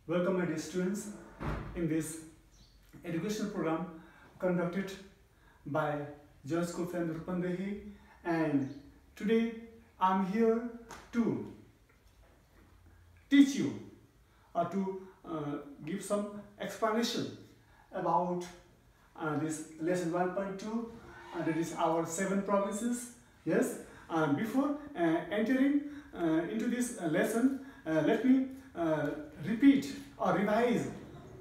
Welcome my dear students in this educational program conducted by Joint School Friend Rupandehi, and today I am here to teach you or to give some explanation about this lesson 1.2, that is our 7 provinces. Yes, before entering into this lesson, let me repeat or revise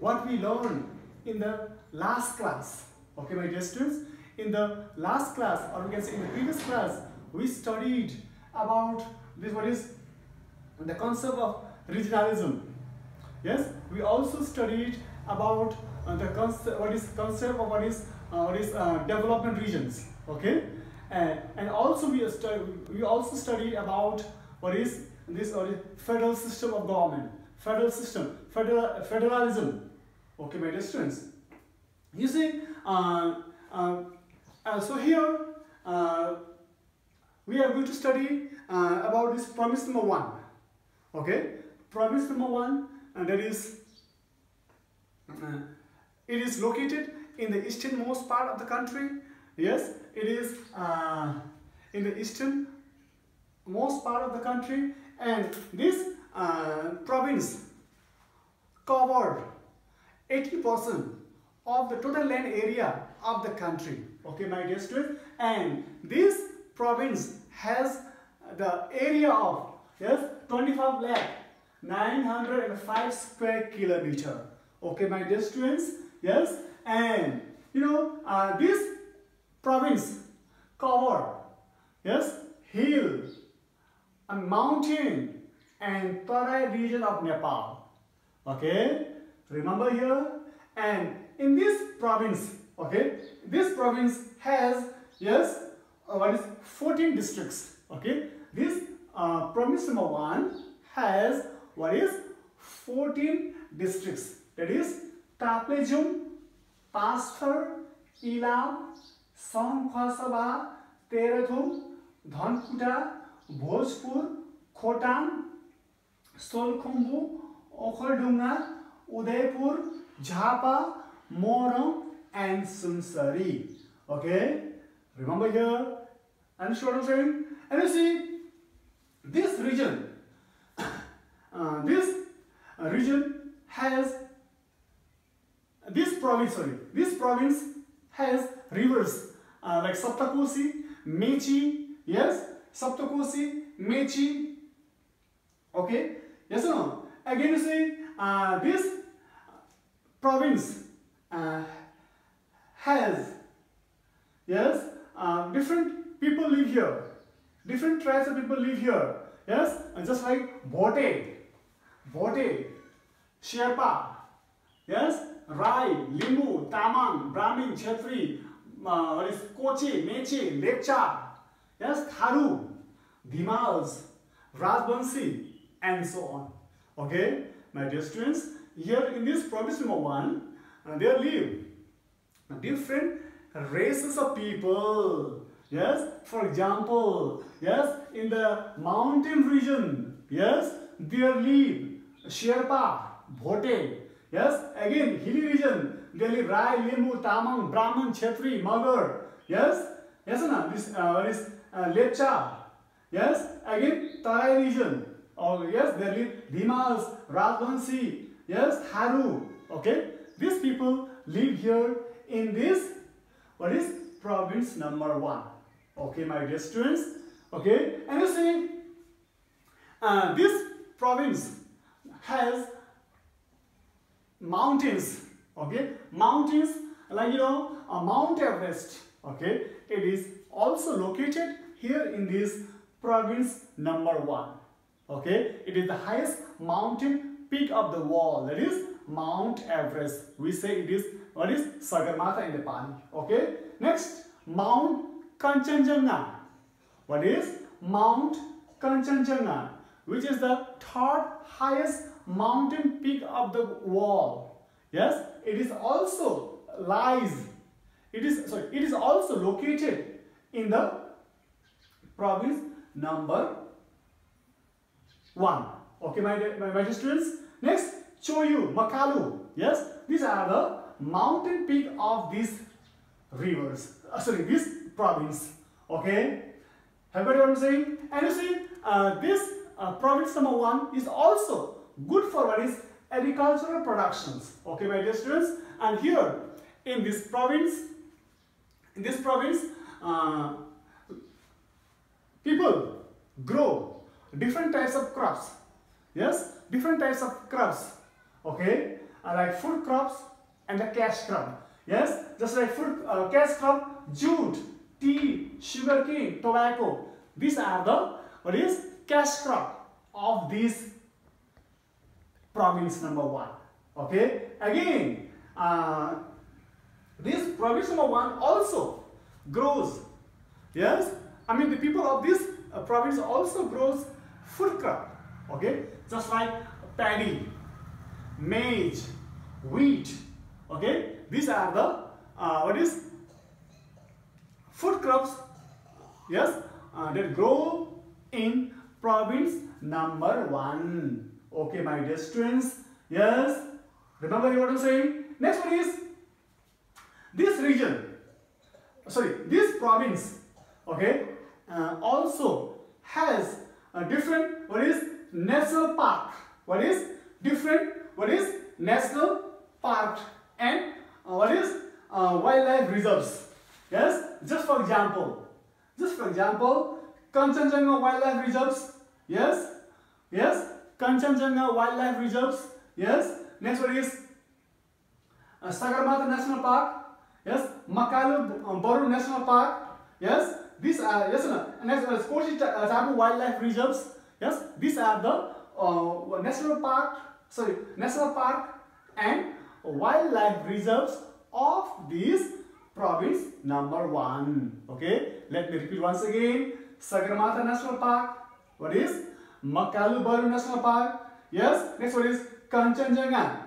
what we learned in the last class. Okay, my dear students, in the last class, or we can say in the previous class, we studied about this, what is the concept of regionalism. Yes, we also studied about the concept, what is development regions. Okay, and also we also studied about what is this federal system of government, federalism. Okay, my dear students, you see, so here we are going to study about this province number 1. Okay, province number 1, and that is it is located in the easternmost part of the country. Yes, it is in the easternmost part of the country, and this province covered 80% of the total land area of the country. Okay, my dear students, and this province has the area of 25,905 square kilometer. Okay, my dear students, yes, and you know this province cover hill, a mountain, and Tarai region of Nepal. Okay, remember here, and in this province, okay, this province has 14 districts. Okay, this province number 1 has 14 districts, that is Taplejung, Pastor, Ilam, Songkhwasabha, Terathum, Dhankuta, Bhojpur, Khotan, Solkhumbu, Okhaldunga, Udaipur, Jhapa, Moram, and Sunsari. Okay, remember here, understood what I'm saying? And you see, this region, has this province has rivers like Saptakosi, Mechi. Yes, Saptakosi, Mechi. Okay, yes or no? Again, you see, this province has different people live here, different tribes of people live here. Yes, and just like Bhote, Sherpa, yes, Rai, Limbu, Tamang, Brahmin, Kshetri, Kochi, Mechi, Lepcha, yes, Tharu, Dhimals, Rajbansi, and so on. Okay, my dear students, here in this province number 1, there live different races of people. Yes, for example, yes, in the mountain region, yes, there live Sherpa, Bhote. Yes, again, hilly region, there live Rai, Limbu, Tamang, Brahman, Kshetri, Magar. Yes, yes, no, this is Lepcha. Yes, again, Tarai region. Oh, yes, there live Dhimals, Rajbansi, yes, Tharu. Okay, these people live here in this, province number 1. Okay, my dear students. Okay, and you see, this province has mountains. Okay, mountains like Mount Everest. Okay, it is also located here in this province number 1. Okay, it is the highest mountain peak of the world, that is Mount Everest. We say it is Sagarmatha in the Nepali. Okay, next, Mount Kanchenjunga. What is Mount Kanchenjunga, which is the 3rd highest mountain peak of the world. Yes, it is also located in the province number 1. Okay, my dear students. Next, show you Makalu. Yes, these are the mountain peak of these rivers. This province. Okay, have you got what I'm saying? And you see, this province number 1 is also good for what is agricultural productions. Okay, my dear students. And here in this province, people grow different types of crops. Yes, different types of crops. Okay, like food crops and the cash crop. Yes, just like food cash crop, jute, tea, sugarcane, tobacco. These are the cash crop of this province number 1. Okay, again, this province number 1 also grows. Yes, I mean the people of this province also grows food crop. Okay, just like paddy, maize, wheat. Okay, these are the food crops. Yes, that grow in province number 1. Okay, my dear students. Yes, remember what I'm saying. Next one is this region. This province. Okay, also has a different national park. National park and wildlife reserves. Yes, just for example, Kanchenjunga wildlife reserves. Yes, Kanchenjunga wildlife reserves. Yes, next one is Sagarmatha National Park. Yes, Makalu Baru National Park. Yes, these are next one is Kochi Tapu wildlife reserves. Yes, these are the national park and wildlife reserves of this province number 1. Okay, let me repeat once again. Sagarmatha National Park. What is Makalu Baru National Park? Yes, next one is Kanchenjunga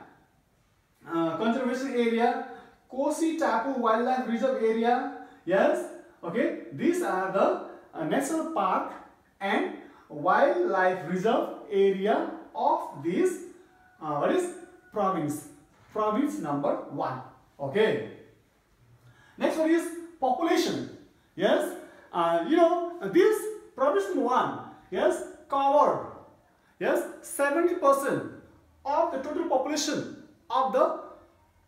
Conservation Area, Kosi Tapu Wildlife Reserve Area. Yes, okay, these are the national park and wildlife reserve area of this province number 1. Okay, next one is population. Yes, this province number 1, yes, covered 70% of the total population of the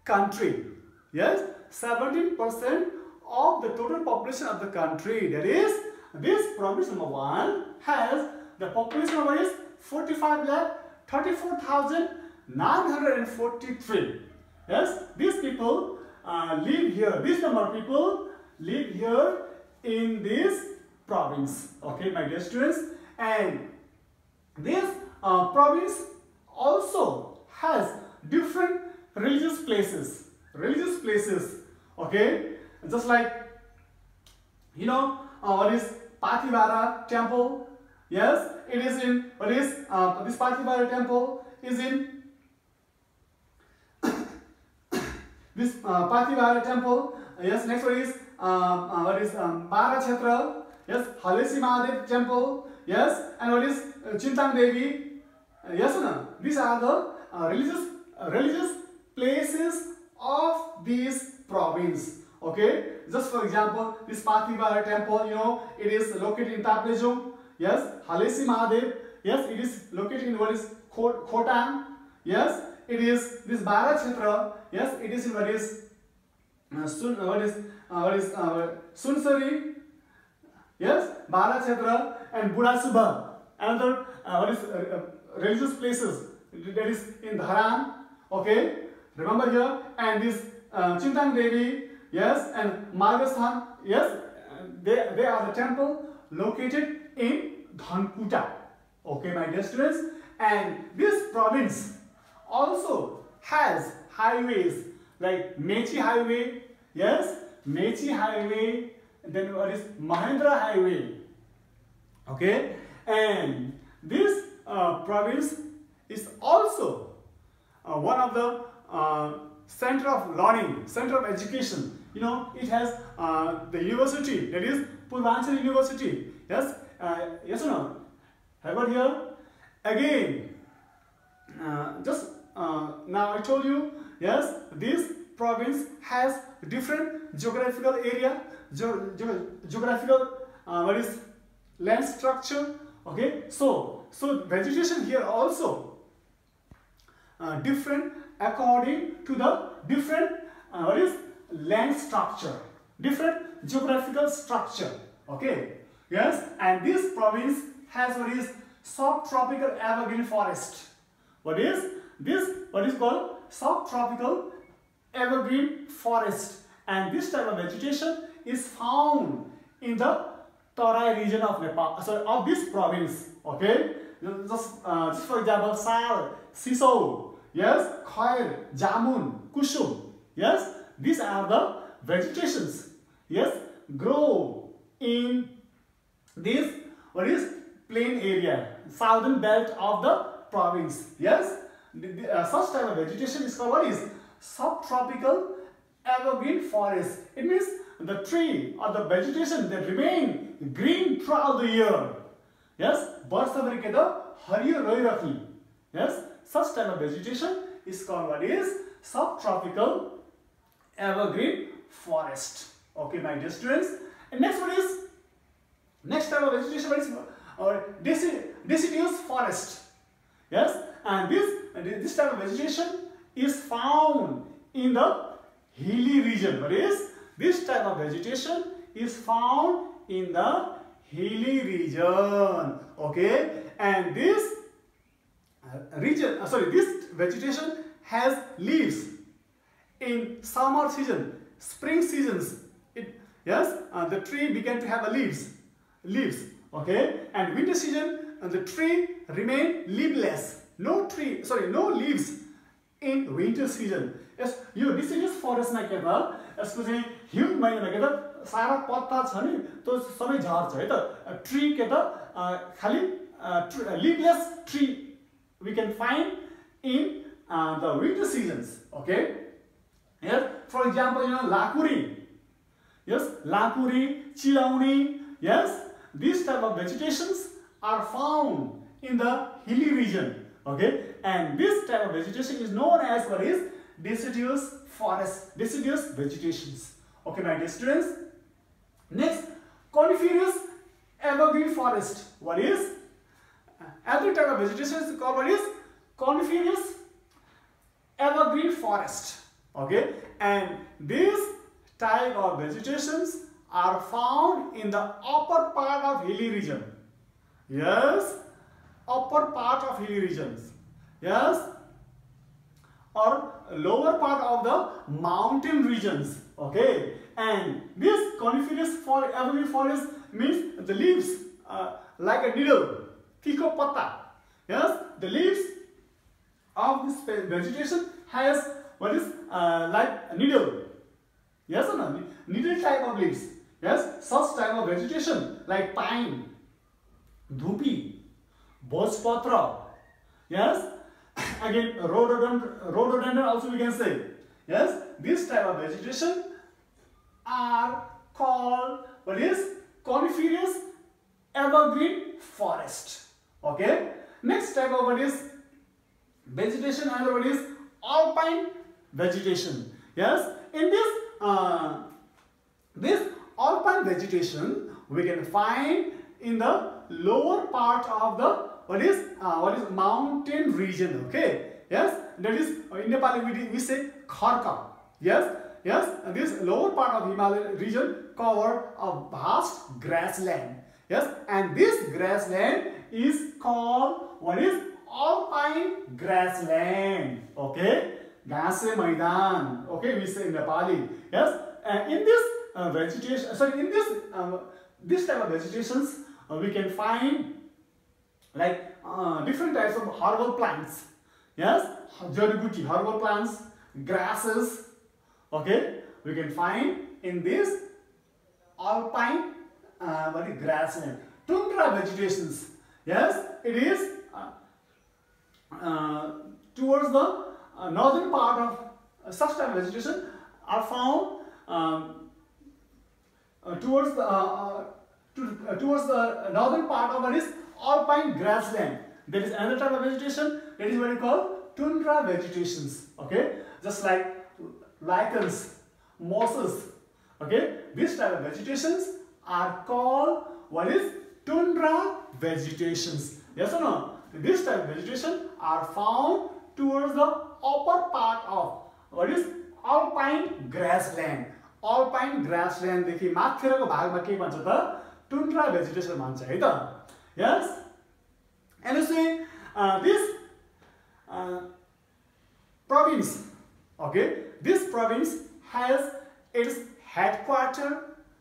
country. Yes, 17% of the total population of the country. That is, this province number 1 has the population number is 45,34,943. Yes, these people live here. This number of people live here in this province. Okay, my dear students, and this province also has different religious places. Okay, just like what is Pathivara temple. Yes, it is in this Pathivara temple is in this Pathivara temple. Yes, next one is Bara Kshetra. Yes, Halesi Mahadev temple. Yes, and what is Chintang Devi. Yes, no, these are the religious places of this province. Okay, just for example, this Pathivara temple, it is located in Taplejung. Yes, Halesi Mahadev. Yes, it is located in what is Khotang. Yes, it is this Bara Kshetra. Yes, it is in what is Sunsari. Yes, Bara Kshetra and Budasubha. Another religious places, that is in Dharan. Okay, remember here, and this Chintang Devi. Yes, and Margasthan. Yes, they are the temple located in Dhankuta. Okay, my dear students, and this province also has highways like Mechi Highway. Yes, Mechi Highway. Then what is Mahendra Highway. Okay, and this province is also one of the center of learning, center of education. It has the university, that is Purvanchal University. Yes, yes or no? Have you heard here? Again, just now I told you, yes, this province has different geographical area, geographical what is land structure. Okay, so vegetation here also different according to the different what is land structure, different geographical structure. Okay, yes, and this province has what is subtropical evergreen forest. What is this? What is called subtropical evergreen forest, and this type of vegetation is found in the Tarai region of Nepal, sorry, of this province. Okay, just for example, sal, sisou, yes, khair, jamun, kusum, yes, these are the vegetations, yes, grow in this what is plain area, southern belt of the province. Yes, such type of vegetation is called what is subtropical evergreen forest. It means the tree or the vegetation that remain green throughout the year. Yes, वर्षभरि के त हरियो रहिरहने. Yes, such type of vegetation is called what is subtropical evergreen forest. Okay, my dear students. And next one is next type of vegetation, what is deciduous forest. Yes, and this type of vegetation is found in the hilly region. What is this type of vegetation is found in the hilly region. Okay, and this region, this vegetation has leaves in summer season, spring seasons. The tree began to have leaves. Okay, and winter season the tree remain leafless. No leaves in winter season. Yes, yo deciduous forest मा के त यसको चाहिँ हिउँ महिनामा के त सारा पत्ता छ नि त्यो सबै झर्छ है त. ट्री के त खाली leafless tree we can find in the winter seasons. Okay, yes, for example, lakuri, yes, lakuri, chilauni, yes, these type of vegetations are found in the hilly region. Okay, and this type of vegetation is known as what is deciduous forest, deciduous vegetations. Okay, my dear students. Next, coniferous evergreen forest. What is every type of vegetation is called what is coniferous evergreen forest. Okay, and these type of vegetations are found in the upper part of hilly region. Yes, upper part of hilly regions. Yes, or lower part of the mountain regions. Okay, and this coniferous evergreen forest means the leaves like a needle, tiko patta. Yes, the leaves of this vegetation has what is like a needle. Yes or no? Needle type of leaves. Yes, such type of vegetation like pine, dhupi, bojpatra. Yes, again rhododendron also we can say. Yes, this type of vegetation are called what is coniferous evergreen forest. Okay, next type of what is vegetation, another what is alpine vegetation. Yes, in this alpine vegetation we can find in the lower part of the what is mountain region. Okay, yes, that is in Nepali we say kharka. Yes, and this lower part of Himalayan region cover a vast grassland. Yes, and this grassland is called what is alpine grassland. Okay, घाँसे मैदान. Okay, we say in Nepali. Yes, and in this vegetation, in this type of vegetations we can find like different types of herbal plants. Yes, jadibuti herbal plants, grasses. Okay, we can find in this alpine grassland. Tundra vegetations. Yes, it is towards the northern part of such type of vegetation are found towards the northern part of what is alpine grassland. There is another type of vegetation that is what we call tundra vegetations. Okay, just like lichens, mosses. Okay, this type of vegetations are called what is tundra vegetations. Yes or no? This type of vegetation are found towards the upper part of what is alpine grassland. Alpine grassland देखि माथिरको भागमा के भन्छ त tundra vegetation भन्छ है त. Yes, and you see this province. Okay, this province has its headquarters.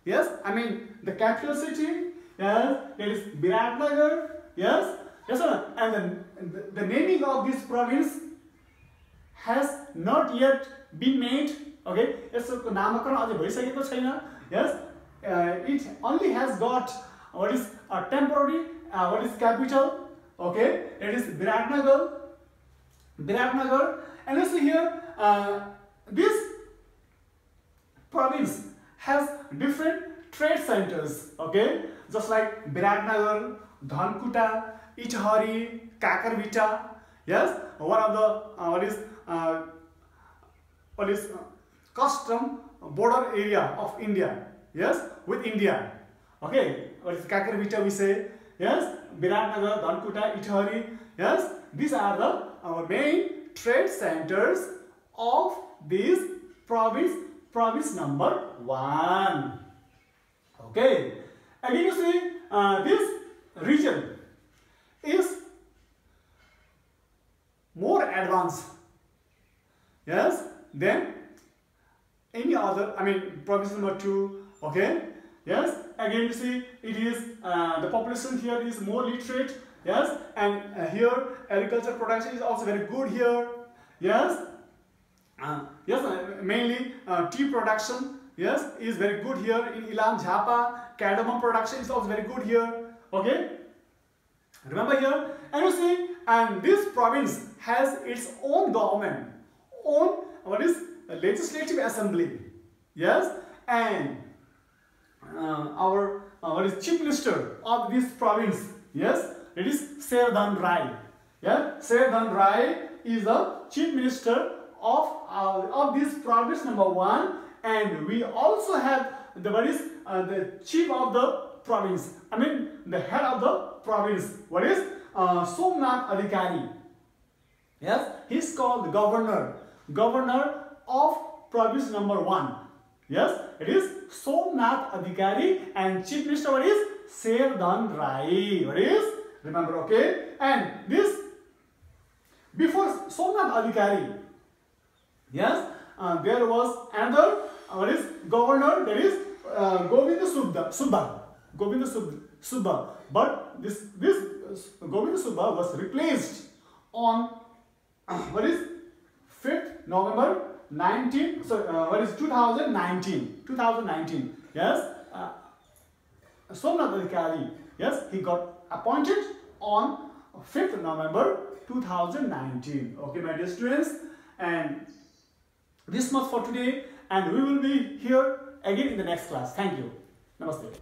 Yes, I mean the capital city. Yes, it is Biratnagar. Yes, yes sir. And the naming of this province has not yet been made. Okay, यसको नामकरण अझै भइसकेको छैन. Yes, it only has got what is a temporary what is capital. Okay, it is Biratnagar. Biratnagar, and you see here this province has different trade centers. Okay, just like Biratnagar, Dhankuta, Ithari, Kakarvita. Yes, one of the what is custom border area of India. Yes, with India. Okay, what is Kakarvita we say. Yes, Biratnagar, Dhankuta, Ithari. Yes, these are the our main trade centers of this province number 1. Okay, again you see this region is more advanced, yes, than any other, I mean province number 2. Okay, yes, again you see it is the population here is more literate. Yes, and here agriculture production is also very good here. Yes, yes, mainly tea production. Yes, is very good here in Ilam Jhapa. Cardamom production is also very good here. Okay, remember here, and you see, and this province has its own government, own what is legislative assembly. Yes, and our what is chief minister of this province. Yes, it is Serdhan Rai. Yeah, Serdhan Rai is the chief minister of this province number 1, and we also have the what is the chief of the province. I mean the head of the province. What is Somnath Adhikari. Yes, he is called the governor of province number 1. Yes, it is Somnath Adhikari, and chief minister what is Serdhan Rai. What is? Remember, okay? And this before Somnath Adhikari, yes, there was another what is governor, that is Govinda Subba. But this Govinda Subba was replaced on what is 5th November 2019. Yes, Somnath Adhikari. Yes, he got appointed on 5th November 2019. Okay, my dear students, and this much for today, and we will be here again in the next class. Thank you. Namaste.